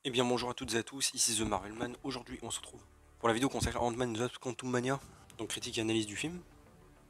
Eh bien bonjour à toutes et à tous, ici The Marvelman. Aujourd'hui on se retrouve pour la vidéo consacrée à Ant-Man The Quantum Mania, donc critique et analyse du film.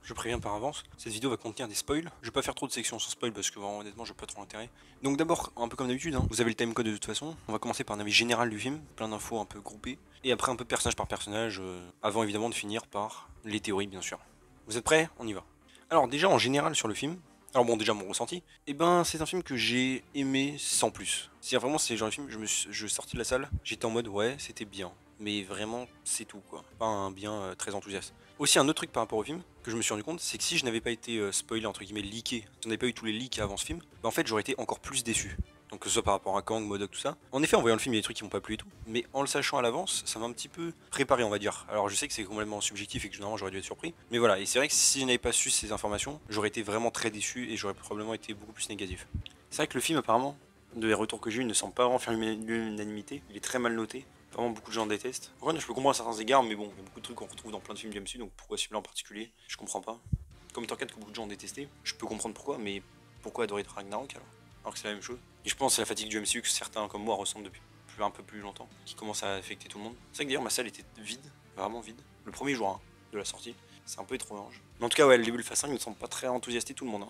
Je préviens par avance, cette vidéo va contenir des spoils. Je vais pas faire trop de sections sans spoil parce que vraiment, honnêtement j'ai pas trop l'intérêt. Donc d'abord, un peu comme d'habitude, vous avez le timecode de toute façon. On va commencer par un avis général du film, plein d'infos un peu groupées. Et après un peu personnage par personnage, avant évidemment de finir par les théories bien sûr. Vous êtes prêts? On y va. Alors déjà en général sur le film, alors bon déjà mon ressenti, et ben c'est un film que j'ai aimé sans plus. C'est vraiment c'est le genre de film, je suis sorti de la salle, j'étais en mode ouais c'était bien, mais vraiment c'est tout quoi, pas un bien très enthousiaste. Aussi un autre truc par rapport au film que je me suis rendu compte, c'est que si je n'avais pas été spoilé entre guillemets leaké, si on n'avait pas eu tous les leaks avant ce film, bah en fait j'aurais été encore plus déçu. Donc que ce soit par rapport à Kang, MODOK, tout ça. En effet, en voyant le film, il y a des trucs qui m'ont pas plu et tout, mais en le sachant à l'avance, ça m'a un petit peu préparé, on va dire. Alors je sais que c'est complètement subjectif et que généralement j'aurais dû être surpris, mais voilà, et c'est vrai que si je n'avais pas su ces informations, j'aurais été vraiment très déçu et j'aurais probablement été beaucoup plus négatif. C'est vrai que le film, apparemment, de les retours que j'ai eu, ne semble pas vraiment faire l'unanimité. Il est très mal noté. Vraiment, beaucoup de gens détestent. Pourquoi je peux comprendre à certains égards, mais bon, il y a beaucoup de trucs qu'on retrouve dans plein de films du MCU, donc pourquoi celui-là en particulier, je comprends pas. Comme Thor 4 que beaucoup de gens ont détesté, je peux comprendre pourquoi, mais pourquoi adorer Ragnarok alors que c'est la même chose. Et je pense que c'est la fatigue du MCU que certains comme moi ressentent depuis un peu plus longtemps, qui commence à affecter tout le monde. C'est vrai que d'ailleurs ma salle était vide, vraiment vide, le premier jour de la sortie. C'est un peu étrange. Mais en tout cas, ouais, le début de phase 5 ne semble pas très enthousiasté tout le monde.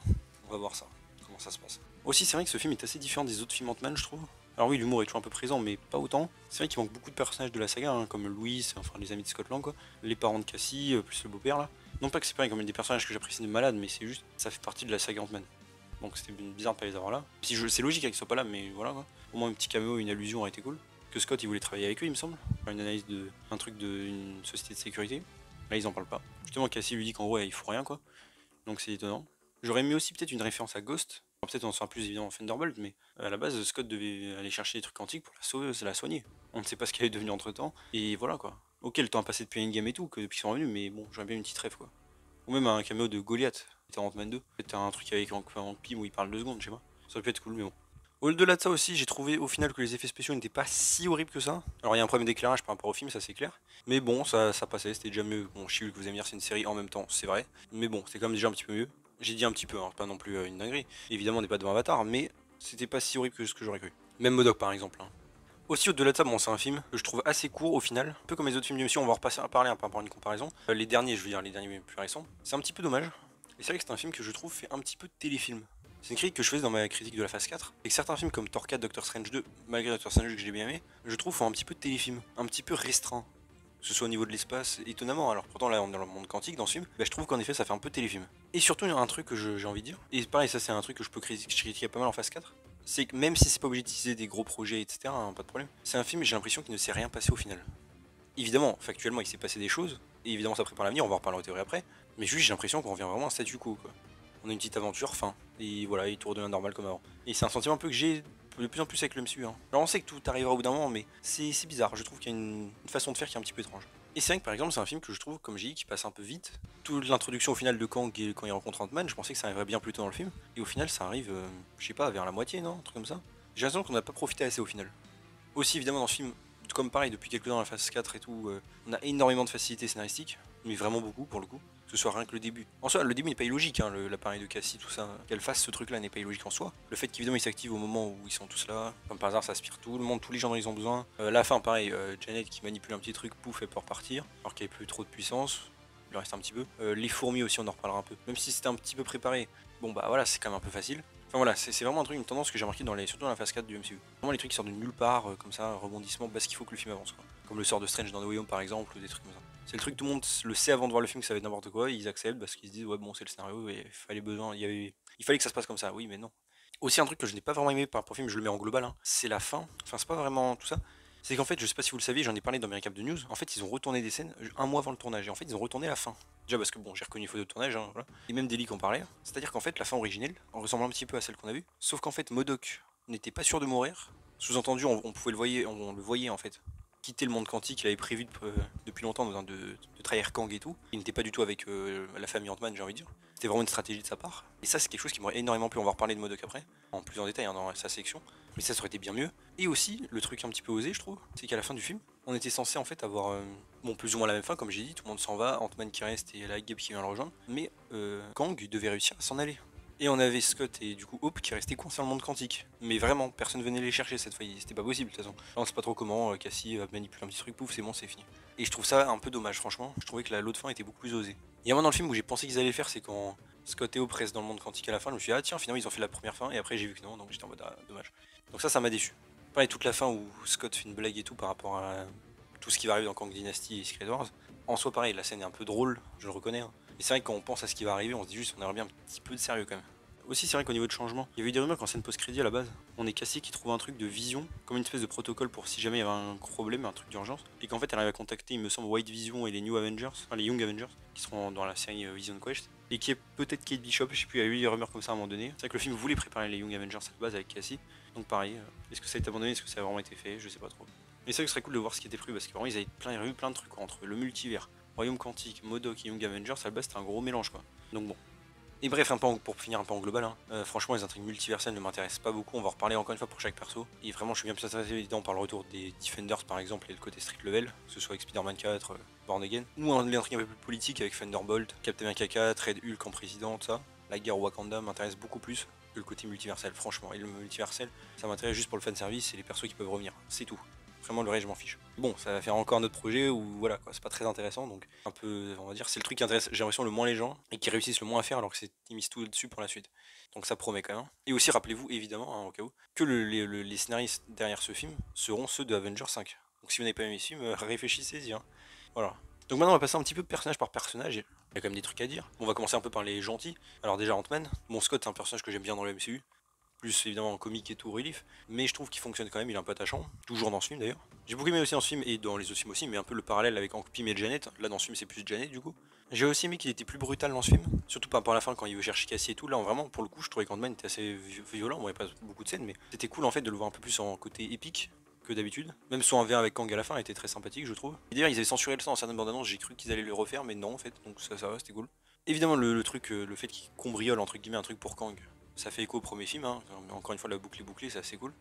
On va voir ça, comment ça se passe. Aussi, c'est vrai que ce film est assez différent des autres films Ant-Man, je trouve. Alors oui, l'humour est toujours un peu présent, mais pas autant. C'est vrai qu'il manque beaucoup de personnages de la saga, comme Louis, enfin les amis de Scott Lang, quoi. Les parents de Cassie, plus le beau-père, là. Non pas que c'est pas comme des personnages que j'apprécie de malade, mais c'est juste, ça fait partie de la saga Ant-Man. Donc c'était bizarre de pas les avoir là. Si c'est logique qu'ils soient pas là, mais voilà, quoi. Au moins un petit caméo, une allusion aurait été cool. Que Scott, il voulait travailler avec eux, il me semble. Faire une analyse de un truc d'une société de sécurité. Là, ils en parlent pas. Justement, Cassie lui dit qu'en gros, il faut rien, quoi. Donc c'est étonnant. J'aurais aimé aussi peut-être une référence à Ghost. Peut-être on sera plus évident en Thunderbolt, mais à la base, Scott devait aller chercher des trucs antiques pour la sauver, la soigner. On ne sait pas ce qu'elle est devenue entre temps, et voilà quoi. Ok, le temps a passé depuis Endgame et tout, que depuis qu'ils sont revenus, mais bon, j'aurais bien une petite rêve quoi. Ou même un caméo de Goliath, qui était en Ant-Man 2. Peut-être un truc avec Hank Pym où il parle 2 secondes, je sais pas. Ça aurait pu être cool, mais bon. Au-delà de ça aussi, j'ai trouvé au final que les effets spéciaux n'étaient pas si horribles que ça. Alors il y a un problème d'éclairage par rapport au film, ça c'est clair. Mais bon, ça passait, c'était déjà mieux. Bon, She-Hulk, vous allez me dire, c'est une série en même temps, c'est vrai. Mais bon, c'était quand même déjà un petit peu mieux. J'ai dit un petit peu, pas non plus une dinguerie. Évidemment, on n'est pas devant Avatar, mais c'était pas si horrible que ce que j'aurais cru. Même MODOK par exemple. Aussi au-delà de ça, bon c'est un film que je trouve assez court au final, un peu comme les autres films du MCU, on va en repasser à parler par rapport à une comparaison. Les derniers, je veux dire les derniers plus récents, c'est un petit peu dommage. Et c'est vrai que c'est un film que je trouve fait un petit peu de téléfilm. C'est une critique que je faisais dans ma critique de la phase 4, et que certains films comme Thor 4, Doctor Strange 2, malgré Doctor Strange 2 que j'ai bien aimé, je trouve font un petit peu de téléfilm, un petit peu restreint. Que ce soit au niveau de l'espace, étonnamment, alors pourtant là on est dans le monde quantique dans ce film, je trouve qu'en effet ça fait un peu téléfilm. Et surtout il y a un truc que j'ai envie de dire, et pareil ça c'est un truc que je peux critiquer pas mal en phase 4, c'est que même si c'est pas obligé d'utiliser des gros projets, etc., pas de problème, c'est un film, j'ai l'impression qu'il ne s'est rien passé au final. Évidemment, factuellement, il s'est passé des choses, et évidemment, ça prépare l'avenir, on va en reparler en théorie après, mais juste, j'ai l'impression qu'on revient vraiment à un statu quo, quoi. On a une petite aventure, fin, et voilà, il tout redevient normal comme avant. Et c'est un sentiment un peu que j'ai de plus en plus avec le MCU. Alors, on sait que tout arrivera au bout d'un moment, mais c'est bizarre, je trouve qu'il y a une façon de faire qui est un petit peu étrange. Et c'est vrai que par exemple, c'est un film que je trouve, comme j'ai dit, qui passe un peu vite. Toute l'introduction au final de Kang quand il rencontre Ant-Man, je pensais que ça arriverait bien plus tôt dans le film, et au final, ça arrive, je sais pas, vers la moitié, non? Un truc comme ça. J'ai l'impression qu'on n'a pas profité assez au final. Aussi, évidemment, dans ce film, comme pareil, depuis quelques temps dans la phase 4 et tout, on a énormément de facilité scénaristique, mais vraiment beaucoup pour le coup, que ce soit rien que le début. En soi, le début n'est pas illogique, l'appareil de Cassie, tout ça, qu'elle fasse ce truc là n'est pas illogique en soi. Le fait qu'évidemment il s'active au moment où ils sont tous là, comme par hasard ça aspire tout le monde, tous les gens dont ils ont besoin. La fin, pareil, Janet qui manipule un petit truc, pouf, elle peut repartir, alors qu'il n'y avait plus trop de puissance. Il en reste un petit peu. Les fourmis aussi, on en reparlera un peu. Même si c'était un petit peu préparé, bon bah voilà, c'est quand même un peu facile. Enfin voilà, c'est vraiment un truc, une tendance que j'ai remarqué surtout dans la phase 4 du MCU. Vraiment les trucs qui sortent de nulle part, comme ça, un rebondissement, parce qu'il faut que le film avance quoi. Comme le sort de Strange dans No Way Home par exemple, ou des trucs comme ça. C'est le truc, tout le monde le sait avant de voir le film que ça va être n'importe quoi, ils acceptent parce qu'ils se disent ouais bon c'est le scénario et il fallait que ça se passe comme ça, oui mais non. Aussi un truc que je n'ai pas vraiment aimé par rapport au film, je le mets en global, c'est la fin. Enfin c'est pas vraiment tout ça. C'est qu'en fait, je sais pas si vous le saviez, j'en ai parlé dans mes récaps de news. En fait, ils ont retourné des scènes un mois avant le tournage. Et en fait, ils ont retourné la fin. Déjà parce que bon, j'ai reconnu les photos de tournage, voilà. Et même des leaks en parlaient. C'est-à-dire qu'en fait, la fin originelle en ressemble un petit peu à celle qu'on a vue. Sauf qu'en fait, MODOK n'était pas sûr de mourir. Sous-entendu, on pouvait on le voyait en fait quitter le monde quantique. Il avait prévu depuis longtemps de trahir Kang et tout. Il n'était pas du tout avec la famille Ant-Man, j'ai envie de dire. C'était vraiment une stratégie de sa part. Et ça, c'est quelque chose qui m'aurait énormément plu. On va reparler de MODOK après, en plus en détail dans sa section. Mais ça aurait été bien mieux. Et aussi, le truc un petit peu osé, je trouve, c'est qu'à la fin du film, on était censé en fait avoir, bon, plus ou moins la même fin, comme j'ai dit, tout le monde s'en va, Ant-Man qui reste et la Gabe qui vient le rejoindre. Mais Kang devait réussir à s'en aller. Et on avait Scott et du coup Hope qui restaient coincés dans le monde quantique. Mais vraiment, personne venait les chercher cette fois, c'était pas possible de toute façon. Là, on sait pas trop comment, Cassie manipule un petit truc, pouf, c'est bon, c'est fini. Et je trouve ça un peu dommage, franchement. Je trouvais que l'autre fin était beaucoup plus osée. Il y a un moment dans le film où j'ai pensé qu'ils allaient le faire, c'est quand Scott et Hope restent dans le monde quantique à la fin. Je me suis dit, ah tiens, finalement ils ont fait la première fin, et après j'ai vu que non, donc j'étais en mode, ah, dommage. Donc ça m'a déçu. Pareil, toute la fin où Scott fait une blague et tout par rapport à tout ce qui va arriver dans Kang Dynasty et Secret Wars. En soi, pareil, la scène est un peu drôle, je le reconnais. Hein. Mais c'est vrai que quand on pense à ce qui va arriver, on se dit juste, on aimerait bien un petit peu de sérieux quand même. Aussi, c'est vrai qu'au niveau de changement, il y avait eu des rumeurs qu'en scène post-crédit à la base, on est Cassie qui trouve un truc de vision, comme une espèce de protocole pour si jamais il y avait un problème, un truc d'urgence, et qu'en fait elle arrive à contacter, il me semble, White Vision et les New Avengers, enfin les Young Avengers, qui seront dans la série Vision Quest, et qui est peut-être Kate Bishop, je sais plus, il y a eu des rumeurs comme ça à un moment donné. C'est vrai que le film voulait préparer les Young Avengers à la base avec Cassie, donc pareil, est-ce que ça a été abandonné, est-ce que ça a vraiment été fait, je sais pas trop. Mais c'est vrai que ce serait cool de voir ce qui était prévu, parce que vraiment ils avaient eu plein de trucs entre le multivers, Royaume Quantique, MODOK et Young Avengers, à la base c'était un gros mélange quoi. Donc bon. Et bref, pour finir un peu en global, hein, franchement les intrigues multiverselles ne m'intéressent pas beaucoup, on va en reparler encore une fois pour chaque perso. Et vraiment je suis bien plus intéressé évidemment par le retour des Defenders par exemple et le côté street level, que ce soit avec Spider-Man 4, Born Again, ou l'intrigue un peu plus politique avec Thunderbolt, Captain America 4, Red Hulk en président, tout ça. La guerre au Wakanda m'intéresse beaucoup plus que le côté multiversel, franchement. Et le multiversel, ça m'intéresse juste pour le fanservice et les persos qui peuvent revenir, c'est tout. Vraiment le reste je m'en fiche. Bon, ça va faire encore un autre projet où voilà quoi, c'est pas très intéressant, donc un peu, on va dire, c'est le truc qui intéresse, j'ai l'impression, le moins les gens et qui réussissent le moins à faire alors que ils misent tout dessus pour la suite. Donc ça promet quand même. Et aussi rappelez-vous évidemment, hein, au cas où, que les scénaristes derrière ce film seront ceux de Avengers 5. Donc si vous n'avez pas aimé ce film, réfléchissez-y. Hein. Voilà. Donc maintenant on va passer un petit peu personnage par personnage. Il y a quand même des trucs à dire. On va commencer un peu par les gentils. Alors déjà Ant-Man. Bon, Scott c'est un personnage que j'aime bien dans le MCU. Plus évidemment en comique et tout, relief, mais je trouve qu'il fonctionne quand même, il est un peu attachant, toujours dans ce film d'ailleurs. J'ai beaucoup aimé aussi dans ce film et dans les autres films aussi, mais un peu le parallèle avec Hank Pym et Janet, là dans ce film c'est plus Janet du coup. J'ai aussi aimé qu'il était plus brutal dans ce film, surtout par rapport à la fin quand il veut chercher Cassie et tout, là vraiment pour le coup je trouvais qu'Ant-Man était assez violent, bon il n'y a pas beaucoup de scènes, mais c'était cool en fait de le voir un peu plus en côté épique que d'habitude. Même son 1v1 avec Kang à la fin était très sympathique je trouve. Et d'ailleurs ils avaient censuré le sang dans certaines bandes annonces, j'ai cru qu'ils allaient le refaire, mais non en fait, donc ça va, c'était cool. Évidemment le truc, le fait qu'il combriole entre guillemets un truc pour Kang, ça fait écho au premier film, hein. Encore une fois la boucle est bouclée, c'est assez cool.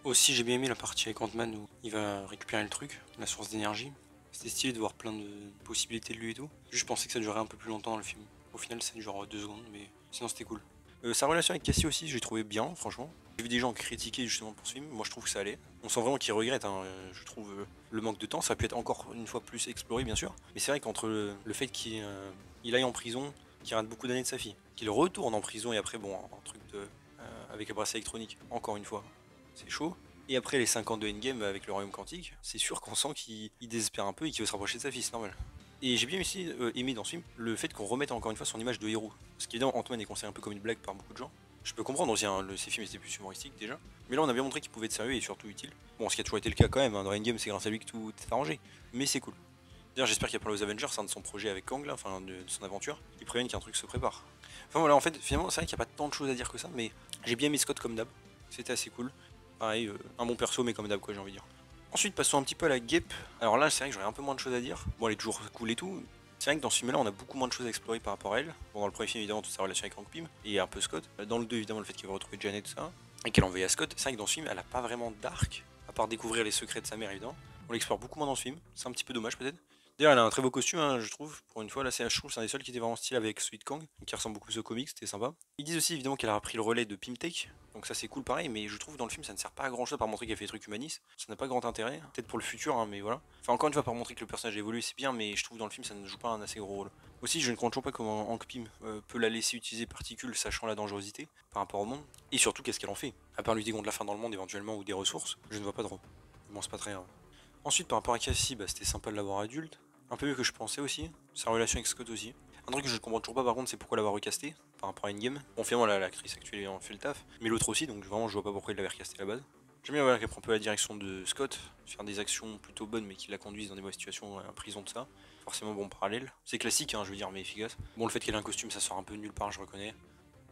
Aussi j'ai bien aimé la partie avec Ant-Man où il va récupérer le truc, la source d'énergie. C'était stylé de voir plein de possibilités de lui et tout. Juste je pensais que ça durerait un peu plus longtemps dans le film. Au final c'est genre 2 secondes, mais sinon c'était cool. Sa relation avec Cassie aussi, j'ai trouvé bien, franchement. J'ai vu des gens critiquer justement pour ce film, moi je trouve que ça allait. On sent vraiment qu'il regrette, hein. Je trouve le manque de temps, ça peut être encore une fois plus exploré bien sûr. Mais c'est vrai qu'entre le fait qu'il aille en prison, qu'il rate beaucoup d'années de sa fille, qu'il retourne en prison et après bon, un truc de, avec le bracelet électronique, encore une fois, c'est chaud. Et après les 5 ans de Endgame avec le Royaume Quantique, c'est sûr qu'on sent qu'il désespère un peu et qu'il veut se rapprocher de sa fille, c'est normal. Et j'ai bien aussi aimé dans ce film le fait qu'on remette encore une fois son image de héros. Parce qu'évidemment, Ant-Man est considéré un peu comme une blague par beaucoup de gens. Je peux comprendre aussi, hein, ces films étaient plus humoristiques déjà. Mais là, on a bien montré qu'il pouvait être sérieux et surtout utile. Bon, ce qui a toujours été le cas quand même, hein, dans Endgame, c'est grâce à lui que tout est arrangé. Mais c'est cool. D'ailleurs, j'espère qu'il y a pour les Avengers, un de son projet avec Kang, là, enfin de son aventure, qui préviennent qu'un truc se prépare. Enfin voilà, en fait, finalement, c'est vrai qu'il n'y a pas tant de choses à dire que ça, mais j'ai bien mis Scott comme d'hab. C'était assez cool. Pareil, un bon perso, mais comme d'hab, quoi, j'ai envie de dire. Ensuite, passons un petit peu à la guêpe. Alors là, c'est vrai que j'aurais un peu moins de choses à dire. Bon, elle est toujours cool et tout. C'est vrai que dans ce film-là, on a beaucoup moins de choses à explorer par rapport à elle. Bon, dans le premier film, évidemment, toute sa relation avec Hank Pym et un peu Scott. Dans le 2, évidemment, le fait qu'il va retrouver Janet, tout ça. Et qu'elle envoie à Scott. C'est vrai que dans ce film, elle a pas vraiment d'arc, à part découvrir les secrets de sa mère, évidemment. On l'explore beaucoup moins dans ce film. C'est un petit peu dommage, peut-être. D'ailleurs, elle a un très beau costume, hein, je trouve. Pour une fois, là, je trouve c'est un des seuls qui était vraiment stylé avec Sweet Kang, qui ressemble beaucoup plus au comics, c'était sympa. Ils disent aussi évidemment qu'elle a repris le relais de Pimtech, donc ça c'est cool pareil, mais je trouve dans le film ça ne sert pas à grand chose par montrer qu'elle fait des trucs humanistes. Ça n'a pas grand intérêt, peut-être pour le futur, hein, mais voilà. Enfin, encore une fois, par montrer que le personnage évolue, c'est bien, mais je trouve dans le film ça ne joue pas un assez gros rôle. Aussi, je ne comprends toujours pas comment Hank Pym peut la laisser utiliser particules, sachant la dangerosité par rapport au monde, et surtout qu'est-ce qu'elle en fait. À part lutter contre la faim dans le monde éventuellement ou des ressources, je ne vois pas trop. Bon, c'est pas très grave. Ensuite, par rapport à Cassie, bah, c'était sympa de l'avoir adulte. Un peu mieux que je pensais aussi. Sa relation avec Scott aussi. Un truc que je ne comprends toujours pas par contre, c'est pourquoi l'avoir recasté par rapport à Endgame. Bon, finalement, l'actrice actuelle en fait le taf. Mais l'autre aussi, donc vraiment, je vois pas pourquoi il l'avait recasté à la base. J'aime bien voilà, qu'elle prend un peu la direction de Scott, faire des actions plutôt bonnes mais qui la conduisent dans des mauvaises situations, en prison de ça. Forcément, bon parallèle. C'est classique, hein, je veux dire, mais efficace. Bon, le fait qu'elle ait un costume, ça sort un peu nulle part, je reconnais.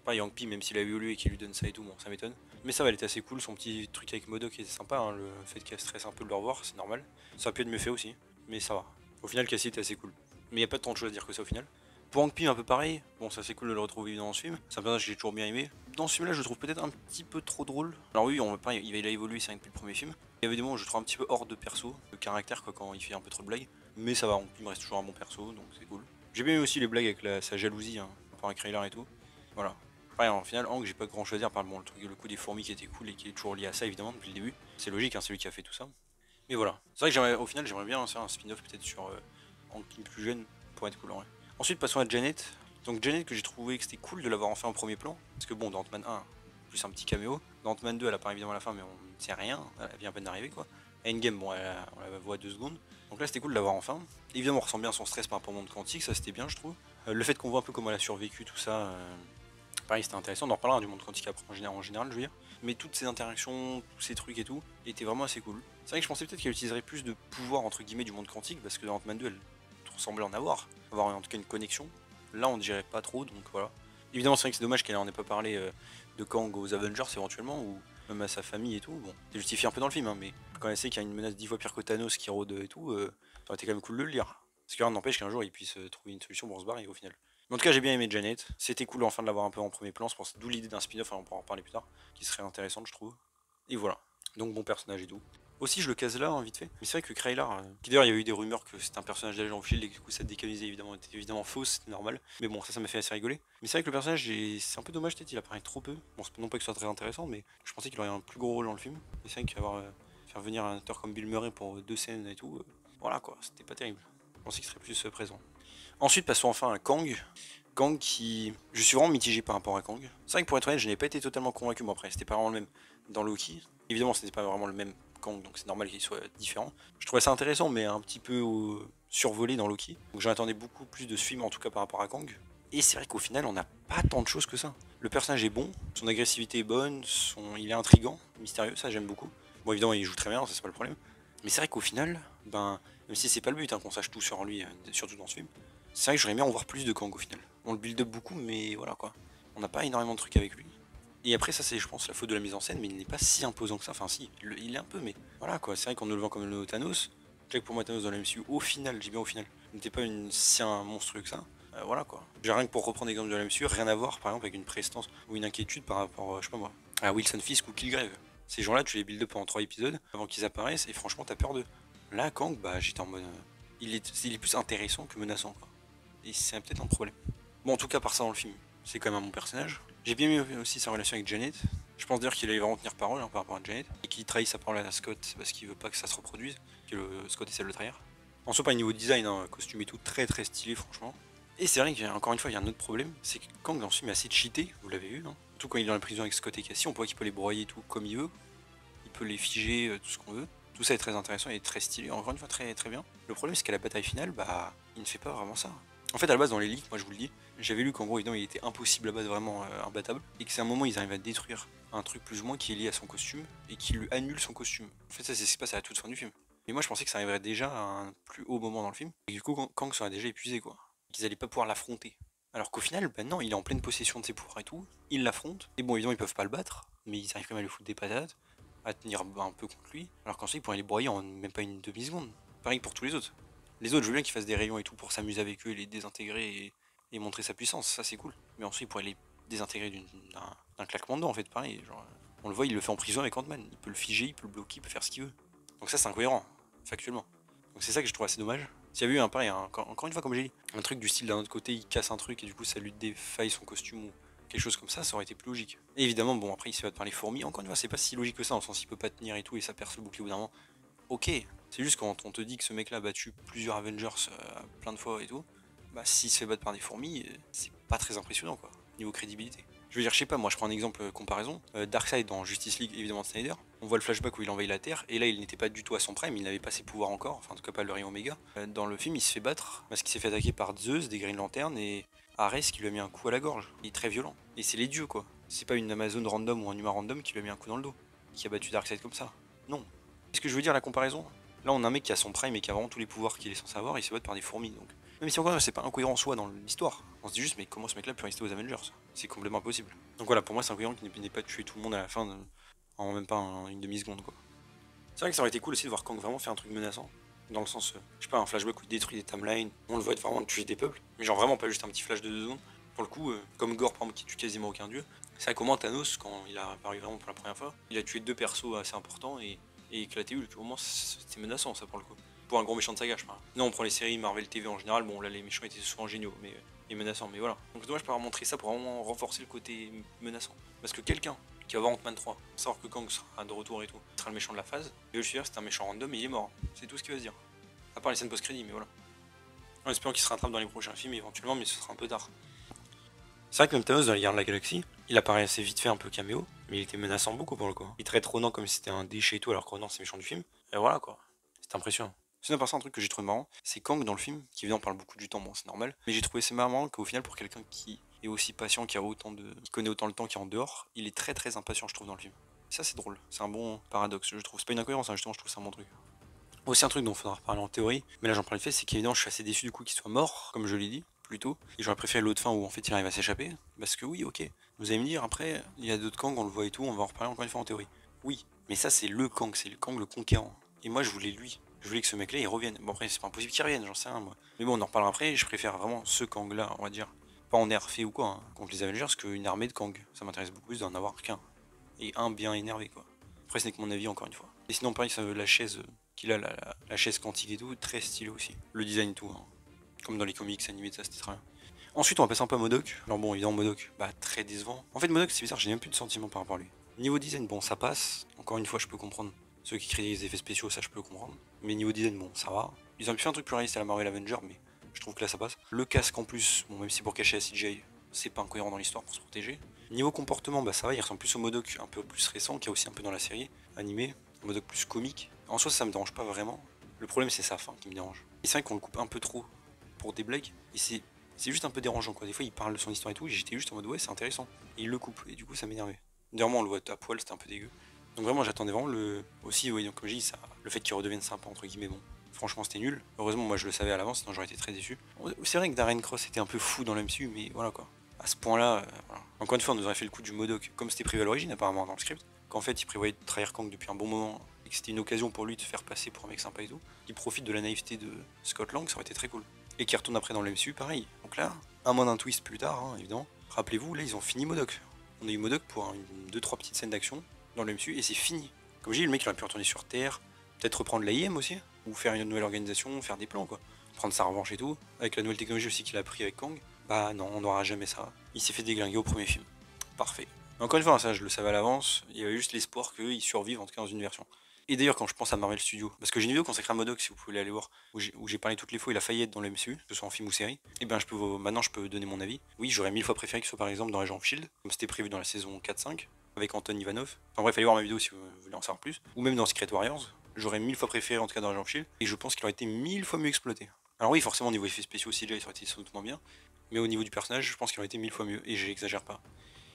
Pas Hank Pym, même s'il a évolué et qu'il lui donne ça et tout, bon, ça m'étonne. Mais ça va, elle était assez cool, son petit truc avec MODOK était sympa, hein, le fait qu'elle stresse un peu de le revoir, c'est normal. Ça aurait pu être mieux fait aussi, mais ça va. Au final, Cassie était assez cool. Mais il n'y a pas tant de choses à dire que ça au final. Pour Hank Pym, un peu pareil, bon, ça c'est cool de le retrouver dans ce film, c'est un personnage que j'ai toujours bien aimé. Dans ce film-là, je le trouve peut-être un petit peu trop drôle. Alors oui, on va pas, il a évolué, c'est depuis le premier film. Il y avait des moments où je le trouve un petit peu hors de perso, de caractère, quoi, quand il fait un peu trop de blagues. Mais ça va, Hank Pym reste toujours un bon perso, donc c'est cool. J'ai bien aimé aussi les blagues avec sa jalousie, hein, par rapport à Krylar et tout. Voilà. Pareil, en final, Hank, j'ai pas grand chose à dire par bon, le coup des fourmis qui était cool et qui est toujours lié à ça évidemment depuis le début. C'est logique, hein, c'est lui qui a fait tout ça. Mais voilà. C'est vrai que au final, j'aimerais bien faire un spin-off peut-être sur Hank plus jeune pour être cool en vrai. Ensuite, passons à Janet. Donc Janet, que j'ai trouvé que c'était cool de l'avoir enfin en premier plan. Parce que bon, dans Ant-Man 1, plus un petit caméo. Dans Ant-Man 2, elle apparaît évidemment à la fin, mais on ne sait rien. Elle vient à peine d'arriver quoi. Endgame, bon, on la voit 2 secondes. Donc là, c'était cool de l'avoir enfin. Évidemment, on ressent bien son stress par rapport au monde quantique, ça c'était bien, je trouve. Le fait qu'on voit un peu comment elle a survécu, tout ça, pareil, c'était intéressant. On en reparlera du monde quantique après en général, je veux dire. Mais toutes ces interactions, tous ces trucs et tout, étaient vraiment assez cool. C'est vrai que je pensais peut-être qu'elle utiliserait plus de pouvoir entre guillemets du monde quantique, parce que dans Ant-Man 2, elle semblait en avoir en tout cas une connexion. Là, on dirait pas trop, donc voilà. Évidemment, c'est vrai que c'est dommage qu'elle en ait pas parlé de Kang aux Avengers éventuellement, ou même à sa famille et tout. Bon, c'est justifié un peu dans le film, hein, mais quand elle sait qu'il y a une menace 10 fois pire que Thanos qui rôde et tout, ça aurait été quand même cool de le lire. Parce que rien n'empêche qu'un jour il puisse trouver une solution pour se barrer au final. Mais en tout cas, j'ai bien aimé Janet. C'était cool enfin de l'avoir un peu en premier plan. Je pense d'où l'idée d'un spin-off, on pourra en reparler plus tard, qui serait intéressante, je trouve. Et voilà. Donc bon personnage et tout. Aussi, je le case là, hein, vite fait. Mais c'est vrai que Kraylar, qui d'ailleurs, il y a eu des rumeurs que c'était un personnage d'Agent of Shield et que du coup, ça décalisait évidemment, était évidemment faux, c'était normal. Mais bon, ça m'a fait assez rigoler. Mais c'est vrai que le personnage, c'est un peu dommage, peut-être, il apparaît trop peu. Bon, c'est non pas que ce soit très intéressant, mais je pensais qu'il aurait un plus gros rôle dans le film. Mais c'est vrai qu'avoir faire venir un acteur comme Bill Murray pour 2 scènes et tout, voilà quoi, c'était pas terrible. Je pensais qu'il serait plus présent. Ensuite, passons enfin à Kang. Kang qui. Je suis vraiment mitigé par rapport à Kang. C'est vrai que pour être honnête, je n'ai pas été totalement convaincu. Bon, après, c'était pas vraiment le même dans Loki. Évidemment, ce n'était pas vraiment le même Kang, donc c'est normal qu'il soit différent. Je trouvais ça intéressant, mais un petit peu survolé dans Loki. Donc j'en attendais beaucoup plus de ce film, en tout cas par rapport à Kang. Et c'est vrai qu'au final, on n'a pas tant de choses que ça. Le personnage est bon, son agressivité est bonne, il est intriguant, mystérieux, ça j'aime beaucoup. Bon, évidemment, il joue très bien, ça c'est pas le problème. Mais c'est vrai qu'au final, ben, même si c'est pas le but hein, qu'on sache tout sur lui, surtout dans ce film, c'est vrai que j'aurais aimé en voir plus de Kang au final. On le build up beaucoup, mais voilà quoi. On n'a pas énormément de trucs avec lui. Et après, ça, c'est, je pense, la faute de la mise en scène, mais il n'est pas si imposant que ça. Enfin, si, il est un peu, mais voilà quoi. C'est vrai qu'on nous le vend comme le Thanos. Je sais que pour moi, Thanos dans la MCU, au final, j'ai bien au final, n'était pas si un monstrueux que ça. Voilà quoi. J'ai rien que pour reprendre l'exemple de la MCU, rien à voir par exemple avec une prestance ou une inquiétude par rapport, je sais pas moi, à Wilson Fisk ou Killgrave. Ces gens-là, tu les build up pendant 3 épisodes avant qu'ils apparaissent et franchement, t'as peur d'eux. Là, Kang, bah, j'étais en mode. Il est plus intéressant que menaçant quoi. Et c'est peut-être un problème. Bon, en tout cas, par ça dans le film, c'est quand même un bon personnage. J'ai bien aimé aussi sa relation avec Janet. Je pense d'ailleurs qu'il allait vraiment tenir parole hein, par rapport à Janet. Et qu'il trahit sa parole à Scott parce qu'il veut pas que ça se reproduise. Que Scott essaie de le trahir. En soi, pas niveau design, hein, costume et tout, très très stylé, franchement. Et c'est vrai qu'encore une fois, il y a un autre problème. C'est que Kang dans ce film est assez cheaté, vous l'avez vu. Hein. Surtout quand il est dans la prison avec Scott et Cassie, on voit qu'il peut les broyer et tout comme il veut. Il peut les figer, tout ce qu'on veut. Tout ça est très intéressant et très stylé, encore une fois très très bien. Le problème c'est qu'à la bataille finale, bah, il ne fait pas vraiment ça. En fait, à la base, dans les leaks, moi je vous le dis, j'avais lu qu'en gros, évidemment, il était impossible à battre vraiment imbattable, et que c'est un moment, ils arrivent à détruire un truc plus ou moins qui est lié à son costume, et qui lui annule son costume. En fait, ça, c'est ce qui se passe à la toute fin du film. Et moi, je pensais que ça arriverait déjà à un plus haut moment dans le film, et que du coup, Kang serait déjà épuisé, quoi. Qu'ils allaient pas pouvoir l'affronter. Alors qu'au final, bah non, il est en pleine possession de ses pouvoirs et tout, il l'affronte, et bon, évidemment, ils peuvent pas le battre, mais ils arrivent quand même à lui foutre des patates, à tenir un peu contre lui, alors qu'ensuite, ils pourraient les broyer en même pas une demi-seconde. Pareil pour tous les autres. Les autres, je veux bien qu'ils fassent des rayons et tout pour s'amuser avec eux et les désintégrer et montrer sa puissance, ça c'est cool. Mais ensuite, il pourrait les désintégrer d'un claquement de doigts en fait, pareil. Genre, on le voit, il le fait en prison avec Ant-Man. Il peut le figer, il peut le bloquer, il peut faire ce qu'il veut. Donc ça, c'est incohérent, factuellement. Donc c'est ça que je trouve assez dommage. S'il y avait eu un pareil, encore une fois, comme j'ai dit, un truc du style d'un autre côté, il casse un truc et du coup ça lui défaille son costume ou quelque chose comme ça aurait été plus logique. Et évidemment, bon, après il se fait battre par les fourmis. Encore une fois, c'est pas si logique que ça, dans le sens il peut pas tenir et tout et ça perce le bouclier au bout d'un moment. Ok, c'est juste quand on te dit que ce mec-là a battu plusieurs Avengers plein de fois et tout, bah s'il se fait battre par des fourmis, c'est pas très impressionnant quoi, niveau crédibilité. Je veux dire, je sais pas, moi je prends un exemple comparaison, Darkseid dans Justice League, évidemment de Snyder, on voit le flashback où il envahit la Terre, et là il n'était pas du tout à son prime, il n'avait pas ses pouvoirs encore, enfin en tout cas pas le rayon Omega. Dans le film il se fait battre, parce qu'il s'est fait attaquer par Zeus, des Green Lanterns, et Ares qui lui a mis un coup à la gorge, il est très violent. Et c'est les dieux quoi, c'est pas une Amazon random ou un humain random qui lui a mis un coup dans le dos, qui a battu Darkseid comme ça, non. Est-ce que je veux dire la comparaison? Là, on a un mec qui a son prime et qui a vraiment tous les pouvoirs qu'il est censé avoir, et il se bat par des fourmis. Donc, même si encore c'est pas incohérent en soi dans l'histoire, on se dit juste, mais comment ce mec-là peut rester aux Avengers? C'est complètement impossible. Donc voilà, pour moi, c'est incohérent qu'il n'ait pas tué tout le monde à la fin en même pas une demi-seconde, quoi. C'est vrai que ça aurait été cool aussi de voir Kang vraiment faire un truc menaçant. Dans le sens, je sais pas, un flashback où il détruit des timelines, on le voit être vraiment tuer des peuples, mais genre vraiment pas juste un petit flash de 2 secondes. Pour le coup, comme Gore, par exemple, qui tue quasiment aucun dieu, c'est vrai qu'au moins Thanos, quand il a apparu vraiment pour la première fois, il a tué 2 persos assez importants et éclaté Hulk. Au moins, c'était menaçant ça pour le coup. pour un gros méchant de saga, je parle. Non, on prend les séries Marvel TV en général, bon là les méchants étaient souvent géniaux, mais et menaçants, mais voilà. Donc dommage pas avoir montré ça pour vraiment renforcer le côté menaçant. Parce que quelqu'un qui va voir Ant-Man 3, savoir que Kang sera de retour et tout, sera le méchant de la phase, et je suis sûr c'est un méchant random et il est mort. C'est tout ce qu'il va se dire. À part les scènes post-crédit, mais voilà. En espérant qu'il se rattrape dans les prochains films éventuellement, mais ce sera un peu tard. C'est vrai que même Thanos dans les Gardiens de la Galaxie, il apparaît assez vite fait un peu caméo, mais il était menaçant beaucoup pour le coup. Il traite Ronan comme si c'était un déchet et tout, alors que Ronan c'est méchant du film. Et voilà quoi. C'est impressionnant. Sinon, par ça, un truc que j'ai trouvé marrant, c'est Kang dans le film, qui évidemment parle beaucoup du temps, bon c'est normal, mais j'ai trouvé c'est marrant qu'au final, pour quelqu'un qui est aussi patient, qui connaît autant le temps qu'il est en dehors, il est très très impatient, je trouve, dans le film. Et ça, c'est drôle, c'est un bon paradoxe, je trouve. C'est pas une incohérence, hein, justement, je trouve ça un bon truc. Aussi, un truc dont il faudra reparler en théorie, mais là j'en parle de fait, c'est qu'évidemment, je suis assez déçu du coup qu'il soit mort, comme je l'ai dit, plus tôt, et j'aurais préféré l'autre fin où en fait il arrive à s'échapper, parce que oui, ok, vous allez me dire, après, il y a d'autres Kang, on le voit et tout, on va en reparler encore une fois en théorie. Oui, mais ça, c'est le Kang, c'est le Kang le conquérant. Et moi, je voulais lui. Je voulais que ce mec-là, il revienne. Bon, après, c'est pas impossible qu'il revienne, j'en sais rien, moi. Mais bon, on en reparlera après. Je préfère vraiment ce Kang-là, on va dire. Pas en nerfé ou quoi, hein, contre les Avengers, qu'une armée de Kang. Ça m'intéresse beaucoup plus d'en avoir qu'un. Et un bien énervé, quoi. Après, ce n'est que mon avis, encore une fois. Et sinon, pareil, ça, la chaise qu'il a, la chaise quantique et tout, très stylé aussi. Le design, tout. Hein. Comme dans les comics animés, ça, c'était très bien. Ensuite, on va passer un peu à MODOK. Alors bon, évidemment, MODOK, bah, très décevant. En fait, MODOK, c'est bizarre, j'ai même plus de sentiments par rapport à lui. Niveau design, bon, ça passe. Encore une fois, je peux comprendre. Ceux qui créent des effets spéciaux, ça je peux comprendre. Mais niveau design, bon, ça va. Ils ont pu faire un truc plus réaliste à la Marvel Avenger, mais je trouve que là ça passe. Le casque en plus, bon, même si pour cacher la CGI, c'est pas incohérent dans l'histoire pour se protéger. Niveau comportement, bah ça va, il ressemble plus au MODOK un peu plus récent, qui a aussi un peu dans la série, animé, un MODOK plus comique. En soi, ça me dérange pas vraiment. Le problème, c'est sa fin qui me dérange. Et c'est vrai qu'on le coupe un peu trop pour des blagues, et c'est juste un peu dérangeant quoi. Des fois, il parle de son histoire et tout, et j'étais juste en mode ouais, c'est intéressant. Et il le coupe, et du coup, ça m'énervait. Dernièrement, on le voit à poil, c'était un peu dégueu. Donc vraiment j'attendais vraiment le. Aussi oui donc comme je dis ça. Le fait qu'il redevienne sympa entre guillemets bon. Franchement c'était nul. Heureusement moi je le savais à l'avance, sinon j'aurais été très déçu. C'est vrai que Darren Cross était un peu fou dans l'MCU, mais voilà quoi. À ce point là, voilà. Encore une fois on nous aurait fait le coup du MODOK comme c'était prévu à l'origine apparemment dans le script. Qu'en fait il prévoyait de trahir Kang depuis un bon moment et que c'était une occasion pour lui de faire passer pour un mec sympa et tout. Il profite de la naïveté de Scott Lang, ça aurait été très cool. Et qui retourne après dans l'MCU pareil. Donc là, un mois d'un twist plus tard, hein, évidemment. Rappelez-vous, là ils ont fini MODOK. On a eu MODOK pour 2-3 petites scènes d'action dans le MCU et c'est fini. Comme je dis, le mec il aurait pu retourner sur Terre, peut-être reprendre l'AIM aussi, ou faire une nouvelle organisation, faire des plans quoi. Prendre sa revanche et tout, avec la nouvelle technologie aussi qu'il a pris avec Kang. Bah non, on n'aura jamais ça. Il s'est fait déglinguer au premier film. Parfait. Mais encore une fois, ça je le savais à l'avance, il y avait juste l'espoir qu'il survive en tout cas dans une version. Et d'ailleurs quand je pense à Marvel Studios, parce que j'ai une vidéo consacrée à MODOK si vous pouvez aller voir, où j'ai parlé toutes les fois il a failli être dans le MCU, que ce soit en film ou série, et ben maintenant je peux donner mon avis. Oui, j'aurais 1000 fois préféré qu'il soit par exemple dans Agent of Shield, comme c'était prévu dans la saison 4-5, avec Anton Ivanov. Enfin bref, allez voir ma vidéo si vous voulez en savoir plus. Ou même dans Secret Warriors. J'aurais 1000 fois préféré en tout cas dans Agent of Shield. Et je pense qu'il aurait été 1000 fois mieux exploité. Alors oui, forcément au niveau effets spéciaux CGI ça aurait été sans doute moins bien. Mais au niveau du personnage, je pense qu'il aurait été 1000 fois mieux. Et j'exagère pas.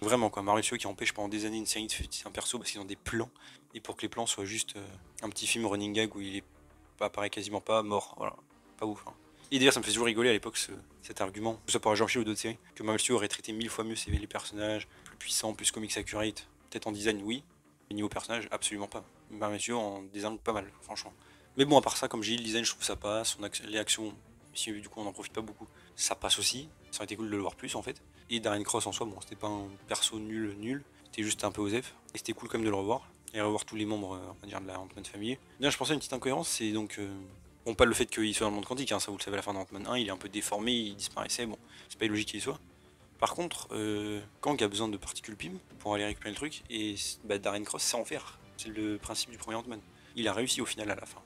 Vraiment quoi, Marvel Studios qui empêche pendant des années une série de faire un perso parce qu'ils ont des plans. Et pour que les plans soient juste un petit film running gag où il est pas apparaît quasiment pas mort. Voilà. Pas ouf. Hein. Et d'ailleurs, ça me fait toujours rigoler à l'époque cet argument, que ce soit pour Agent of Shield ou d'autres séries, que Marvel Studios aurait traité 1000 fois mieux les personnages, plus puissants, plus comics accurate. Peut-être en design, oui, mais niveau personnage, absolument pas. Marvel Studios en design pas mal, franchement. Mais bon, à part ça, comme j'ai dit, le design, je trouve ça passe, les actions, si du coup on en profite pas beaucoup, ça passe aussi. Ça aurait été cool de le voir plus en fait. Et Darren Cross en soi, bon, c'était pas un perso nul, c'était juste un peu osef. Et c'était cool quand même de le revoir. Et revoir tous les membres, on va dire, de la Ant-Man famille. D'ailleurs, je pensais à une petite incohérence, c'est donc. Bon, pas le fait qu'il soit dans le monde quantique, hein, ça vous le savez à la fin d'Ant-Man 1, il est un peu déformé, il disparaissait, bon, c'est pas illogique qu'il y soit. Par contre, Kang a besoin de particules PIM pour aller récupérer le truc, et bah, Darren Cross sait en faire. C'est le principe du premier Ant-Man. Il a réussi au final à la fin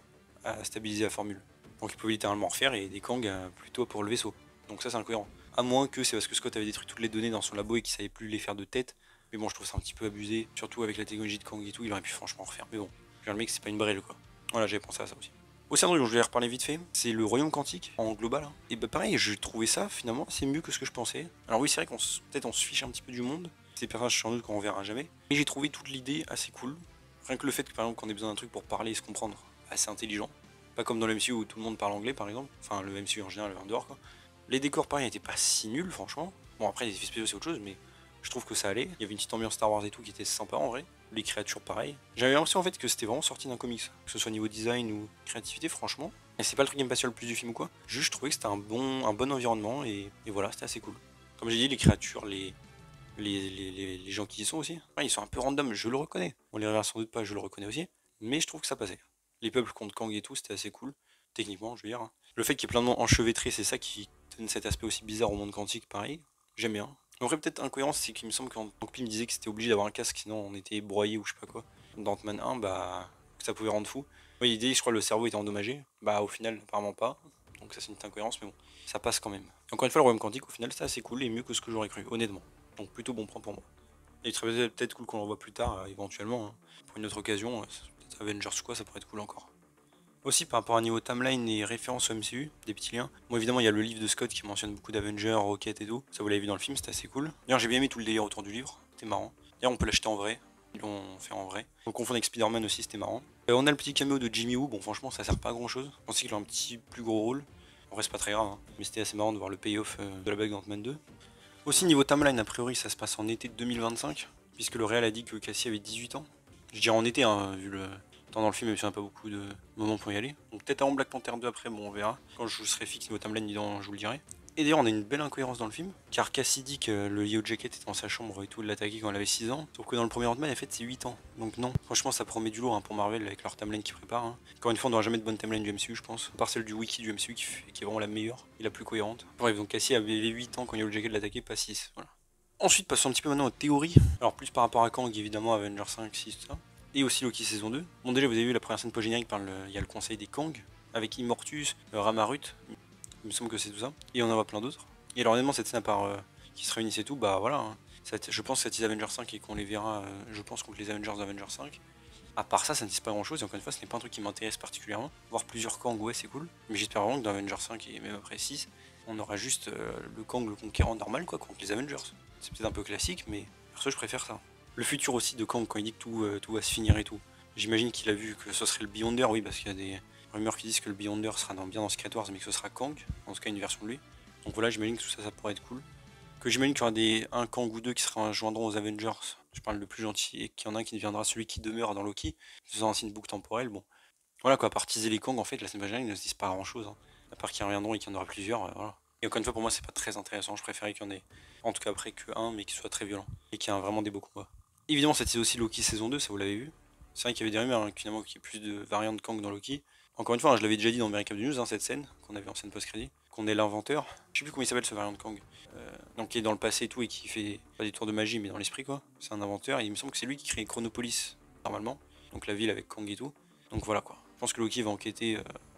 à stabiliser la formule. Donc il pouvait littéralement en refaire et des Kang plutôt pour le vaisseau. Donc ça c'est incohérent. À moins que c'est parce que Scott avait détruit toutes les données dans son labo et qu'il savait plus les faire de tête. Mais bon, je trouve ça un petit peu abusé. Surtout avec la technologie de Kang et tout, il aurait pu franchement refaire. Mais bon, le mec c'est pas une brêle quoi. Voilà, j'avais pensé à ça aussi. Aussi un truc dont je voulais reparler vite fait, c'est le royaume quantique en global. Hein. Et bah pareil, je trouvais ça finalement assez mieux que ce que je pensais. Alors oui, c'est vrai qu'on peut-être on se fiche un petit peu du monde. C'est des personnages sans doute qu'on verra jamais. Mais j'ai trouvé toute l'idée assez cool. Rien que le fait que par exemple qu'on ait besoin d'un truc pour parler et se comprendre, assez intelligent. Pas comme dans le MCU où tout le monde parle anglais par exemple. Enfin le MCU en général, en dehors quoi. Les décors pareil n'étaient pas si nuls franchement. Bon après les effets spéciaux c'est autre chose mais je trouve que ça allait. Il y avait une petite ambiance Star Wars et tout qui était sympa en vrai. Les créatures pareil. J'avais l'impression en fait que c'était vraiment sorti d'un comics. Que ce soit niveau design ou créativité franchement. Et c'est pas le truc qui me passionne le plus du film ou quoi. Juste je trouvais que c'était un bon environnement et voilà c'était assez cool. Comme j'ai dit les créatures, les gens qui y sont aussi. Ouais, ils sont un peu random, je le reconnais. On les reverra sans doute pas, je le reconnais aussi. Mais je trouve que ça passait. Les peuples contre Kang et tout, c'était assez cool. techniquement, je veux dire. Le fait qu'il y ait plein de monde enchevêtré, c'est ça qui donne cet aspect aussi bizarre au monde quantique, pareil. J'aime bien. En vrai, peut-être incohérence, c'est qu'il me semble qu'en Pi me disait que c'était obligé d'avoir un casque, sinon on était broyé ou je sais pas quoi. Dans Ant-Man 1, bah, que ça pouvait rendre fou. Oui, l'idée, je crois, le cerveau était endommagé. Bah, au final, apparemment pas. Donc ça, c'est une petite incohérence, mais bon, ça passe quand même. Encore une fois, le royaume quantique, au final, c'est assez cool et mieux que ce que j'aurais cru, honnêtement. Donc plutôt bon point pour moi. Et il serait peut-être cool qu'on le revoie plus tard, éventuellement, hein. Pour une autre occasion, peut-être Avengers ou quoi, ça pourrait être cool encore. Aussi par rapport à niveau timeline et références au MCU, des petits liens. Bon évidemment il y a le livre de Scott qui mentionne beaucoup d'Avengers, Rocket et tout. Ça vous l'avez vu dans le film, c'était assez cool. D'ailleurs j'ai bien aimé tout le délire autour du livre, c'était marrant. D'ailleurs on peut l'acheter en vrai, ils l'ont fait en vrai. On confond avec Spider-Man aussi, c'était marrant. On a le petit cameo de Jimmy Woo, bon franchement ça sert pas à grand chose. Je pensais qu'il a un petit plus gros rôle. En vrai c'est pas très grave, hein. Mais c'était assez marrant de voir le payoff de la bague dans Ant-Man 2. Aussi niveau timeline, a priori ça se passe en été de 2025, puisque le réal a dit que Cassie avait 18 ans. Je dirais en été, hein, vu le temps dans le film, il n'y a pas beaucoup de moments pour y aller. Donc peut-être avant Black Panther 2 après, bon on verra. Quand je serai fixe niveau timeline, je vous le dirai. Et d'ailleurs on a une belle incohérence dans le film, car Cassie dit que le Yellow Jacket était dans sa chambre et tout, de l'attaquer quand elle avait 6 ans. Sauf que dans le premier Ant-Man, en fait c'est 8 ans. Donc non, franchement ça promet du lourd hein, pour Marvel avec leur timeline qu'ils préparent. Hein. Encore une fois on n'aura jamais de bonne timeline du MCU je pense, à part celle du wiki du MCU qui est vraiment la meilleure et la plus cohérente. Bref, donc Cassie avait 8 ans quand Yellow Jacket l'attaquait, pas 6. Voilà. Ensuite, passons un petit peu maintenant aux théories. Alors, plus par rapport à Kang, évidemment, Avengers 5, 6, tout ça. Et aussi Loki saison 2. Bon, déjà, vous avez vu la première scène post-générique, il y a le conseil des Kang, avec Immortus, Ramarut. Il me semble que c'est tout ça. Et on en voit plein d'autres. Et alors, honnêtement, cette scène à part qui se réunissent et tout, bah voilà. Hein. Je pense que ça tease Avengers 5 et qu'on les verra, je pense, contre les Avengers d'Avengers 5. À part ça ne dit pas grand chose, et encore une fois, ce n'est pas un truc qui m'intéresse particulièrement. Voir plusieurs Kang, ouais, c'est cool. Mais j'espère vraiment que dans Avengers 5 et même après 6, on aura juste le Kang, le conquérant normal, quoi, contre les Avengers. C'est peut-être un peu classique, mais perso, je préfère ça. Le futur aussi de Kang, quand il dit que tout va se finir et tout. J'imagine qu'il a vu que ce serait le Beyonder, oui, parce qu'il y a des rumeurs qui disent que le Beyonder sera bien dans Secret Wars, mais que ce sera Kang, en tout cas une version de lui. Donc voilà, j'imagine que tout ça, ça pourrait être cool. Que j'imagine qu'il y aura un Kang ou deux qui se rejoindront aux Avengers. Je parle le plus gentil, et qu'il y en a un qui deviendra celui qui demeure dans Loki, faisant ainsi une boucle temporelle. Bon, voilà quoi, à part teaser les Kang, en fait, la semaine prochaine, ils ne se disent pas grand chose. Hein. À part qu'ils reviendront et qu'il y en aura plusieurs, voilà. Et encore une fois, pour moi, c'est pas très intéressant. Je préférais qu'il y en ait, en tout cas après, que un, mais qui soit très violent. Et qui a vraiment des beaux combats. Évidemment, ça tease aussi Loki saison 2, ça vous l'avez vu. C'est vrai qu'il y avait des rumeurs, hein, finalement, qu'il y ait plus de variantes de Kang dans Loki. Encore une fois, hein, je l'avais déjà dit dans mes récaps de news, hein, cette scène, qu'on avait en scène post-crédit, qu'on est l'inventeur. Je sais plus comment il s'appelle ce variant de Kang. Donc qui est dans le passé et tout, et qui fait pas des tours de magie, mais dans l'esprit quoi. C'est un inventeur, et il me semble que c'est lui qui crée Chronopolis, normalement. Donc la ville avec Kang et tout. Donc voilà quoi. Je pense que Loki va enquêter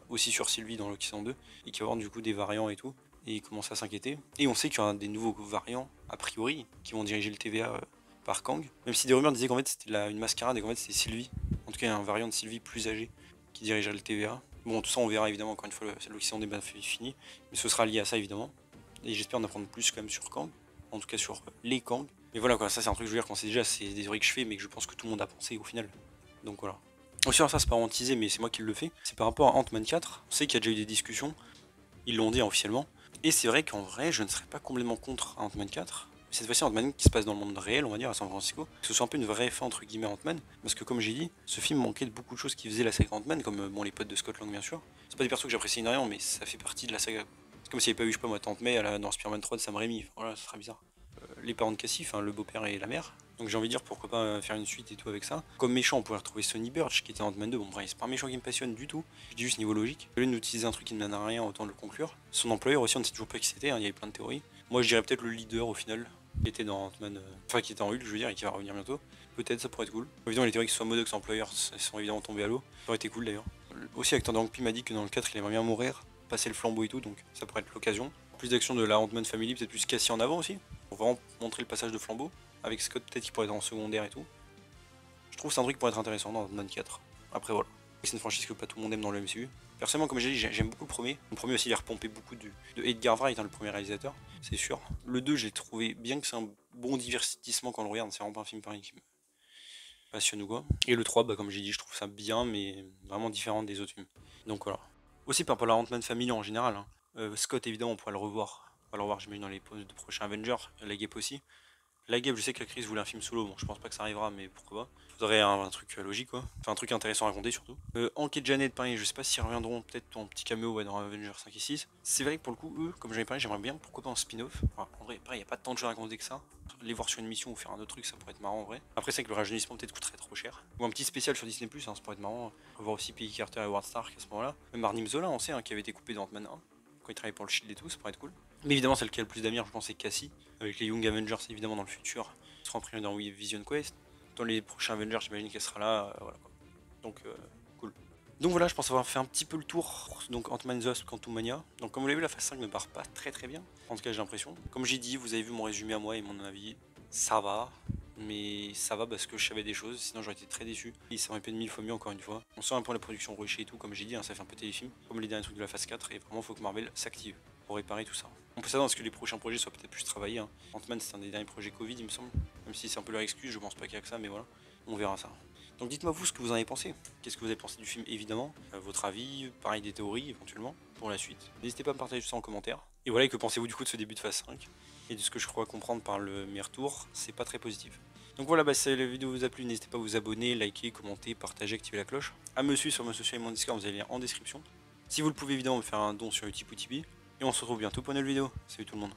aussi sur Sylvie dans Loki 102, et qu'il va avoir du coup des variants et tout. Et il commence à s'inquiéter. Et on sait qu'il y aura des nouveaux variants, a priori, qui vont diriger le TVA par Kang. Même si des rumeurs disaient qu'en fait c'était une mascarade et qu'en fait c'était Sylvie. En tout cas, il y a un variant de Sylvie plus âgé qui dirigerait le TVA. Bon, tout ça on verra évidemment encore une fois, Loki 102 est fini. Mais ce sera lié à ça évidemment. Et j'espère en apprendre plus quand même sur Kang. En tout cas sur les Kang. Mais voilà quoi, ça c'est un truc que je veux dire qu'on sait déjà, c'est des théories que je fais mais que je pense que tout le monde a pensé au final. Donc voilà. Aussi alors ça c'est pas teasé mais c'est moi qui le fais. C'est par rapport à Ant-Man 4. On sait qu'il y a déjà eu des discussions. Ils l'ont dit officiellement. Et c'est vrai qu'en vrai je ne serais pas complètement contre Ant-Man 4. Mais cette fois-ci Ant-Man qui se passe dans le monde réel, on va dire, à San Francisco. Que ce soit un peu une vraie fin entre guillemets Ant-Man. Parce que comme j'ai dit, ce film manquait de beaucoup de choses qui faisaient la saga Ant-Man, comme bon les potes de Scott Lang bien sûr. C'est pas des persos que j'apprécie énormément mais ça fait partie de la saga. C'est comme s'il n'y avait pas eu, je sais pas moi, Tante May dans Spider-Man 3 de Sam Raimi. Voilà, ça serait bizarre. Les parents de Cassie, enfin le beau-père et la mère. Donc j'ai envie de dire pourquoi pas faire une suite et tout avec ça. Comme méchant, on pourrait retrouver Sonny Burch qui était en Ant-Man 2. Bon, bref, c'est pas un méchant qui me passionne du tout. Je dis juste niveau logique. Au lieu de nous utiliser un truc qui ne mène à rien, autant le conclure. Son employeur aussi, on ne sait toujours pas qui c'était, hein, il y avait plein de théories. Moi je dirais peut-être le leader au final, qui était dans Ant-Man, enfin qui était en Hulk, je veux dire, et qui va revenir bientôt. Peut-être ça pourrait être cool. Évidemment, les théories que ce soit Modox employeur, elles sont évidemment tombées à l'eau. Ça aurait été cool d'ailleurs. Aussi, acteur de Hank Pym m'a dit que dans le 4, il aimerait bien mourir, passer le flambeau et tout, donc ça pourrait être l'occasion. Plus d'action de la Ant-Man Family, peut-être plus Cassie en avant aussi, pour vraiment montrer le passage de flambeau. Avec Scott, peut-être qu'il pourrait être en secondaire et tout. Je trouve que c'est un truc qui pourrait être intéressant dans Ant-Man 4. Après voilà. C'est une franchise que pas tout le monde aime dans le MCU. Personnellement, comme j'ai dit, j'aime beaucoup le premier. Le premier aussi, il a repompé beaucoup de Edgar Wright, hein, le premier réalisateur, c'est sûr. Le 2, j'ai trouvé bien que c'est un bon divertissement quand on le regarde, c'est vraiment pas un film pareil qui me passionne ou quoi. Et le 3, bah, comme j'ai dit, je trouve ça bien, mais vraiment différent des autres films. Donc voilà. Aussi par rapport à la Ant-Man Family en général, hein. Scott évidemment on pourra le revoir. On va le revoir j'imagine dans les prochains Avengers, la Guêpe aussi. La Gab, je sais que la crise voulait un film solo, bon je pense pas que ça arrivera, mais pourquoi pas. Faudrait un truc logique quoi, enfin un truc intéressant à raconter surtout. Hank et Janet, pareil, je sais pas s'ils reviendront peut-être en petit caméo ouais, dans Avengers 5 et 6. C'est vrai que pour le coup, eux, comme j'en ai parlé, j'aimerais bien, pourquoi pas un spin-off. Enfin, en vrai, pareil, y a pas tant de choses à raconter que ça. Les voir sur une mission ou faire un autre truc, ça pourrait être marrant en vrai. Après, c'est que le rajeunissement peut-être coûterait trop cher. Ou un petit spécial sur Disney, hein, ça pourrait être marrant. Revoir aussi Peggy Carter et Howard Stark à ce moment-là. Même Arnim Zola, on sait, hein, qui avait été coupé dans Ant-Man 1 quand il travaillait pour le Shield et tout, ça pourrait être cool. Mais évidemment, celle qui a le plus d'avenir, je pense, c'est Cassie, avec les Young Avengers évidemment dans le futur. Elle sera en premier dans Vision Quest. Dans les prochains Avengers, j'imagine qu'elle sera là, voilà quoi. Donc, cool. Donc voilà, je pense avoir fait un petit peu le tour. Donc Ant-Man and the Wasp, Quantumania. Donc comme vous l'avez vu, la phase 5 ne part pas très bien. En tout cas, j'ai l'impression. Comme j'ai dit, vous avez vu mon résumé à moi et mon avis. Ça va. Mais ça va parce que je savais des choses, sinon j'aurais été très déçu. Et ça aurait pu être 1000 fois mieux encore une fois. On sent un peu la production rushée et tout, comme j'ai dit, hein, ça fait un peu téléfilm, comme les derniers trucs de la phase 4, et vraiment faut que Marvel s'active pour réparer tout ça. On peut s'attendre à ce que les prochains projets soient peut-être plus travaillés. Hein. Ant-Man c'est un des derniers projets Covid il me semble, même si c'est un peu leur excuse, je pense pas qu'il y a que ça, mais voilà, on verra ça. Donc dites-moi vous ce que vous en avez pensé. Qu'est-ce que vous avez pensé du film évidemment, votre avis, pareil des théories éventuellement, pour la suite. N'hésitez pas à me partager tout ça en commentaire. Et voilà, et que pensez-vous du coup de ce début de phase 5 et de ce que je crois comprendre par mes retours, c'est pas très positif. Donc voilà, bah, si la vidéo vous a plu, n'hésitez pas à vous abonner, liker, commenter, partager, activer la cloche. À me suivre sur mon social et mon Discord, vous avez le lien en description. Si vous le pouvez évidemment me faire un don sur Utip ou Tipeee. Et on se retrouve bientôt pour une nouvelle vidéo. Salut tout le monde.